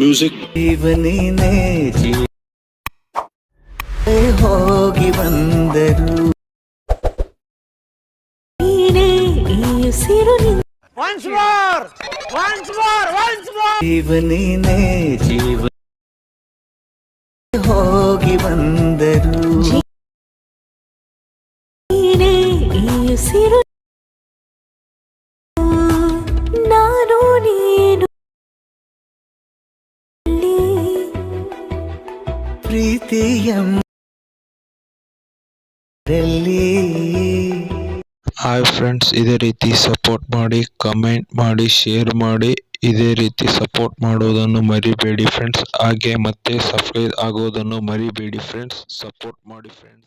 music. ಜೀವನೇನೆ ಜೀವ ಹೋಗಿ ಬಂದರು ನೀನೇ ಈ ಉಸಿರು ಜೀವನೇನೆ ಜೀವ ಹೋಗಿ ಬಂದರು ನೀನೇ ಈ ಉಸಿರು ನಾನು ನೀನು ಪ್ರೀತಿಯ ಹಾಯ್ ಫ್ರೆಂಡ್ಸ್, ಇದೇ ರೀತಿ ಸಪೋರ್ಟ್ ಮಾಡಿ, ಕಮೆಂಟ್ ಮಾಡಿ, ಶೇರ್ ಮಾಡಿ. ಇದೇ ರೀತಿ ಸಪೋರ್ಟ್ ಮಾಡೋದನ್ನು ಮರಿಬೇಡಿ ಫ್ರೆಂಡ್ಸ್. ಹಾಗೆ ಮತ್ತೆ ಸಬ್ಸ್ಕ್ರೈಬ್ ಆಗೋದನ್ನು ಮರಿಬೇಡಿ ಫ್ರೆಂಡ್ಸ್. ಸಪೋರ್ಟ್ ಮಾಡಿ ಫ್ರೆಂಡ್ಸ್.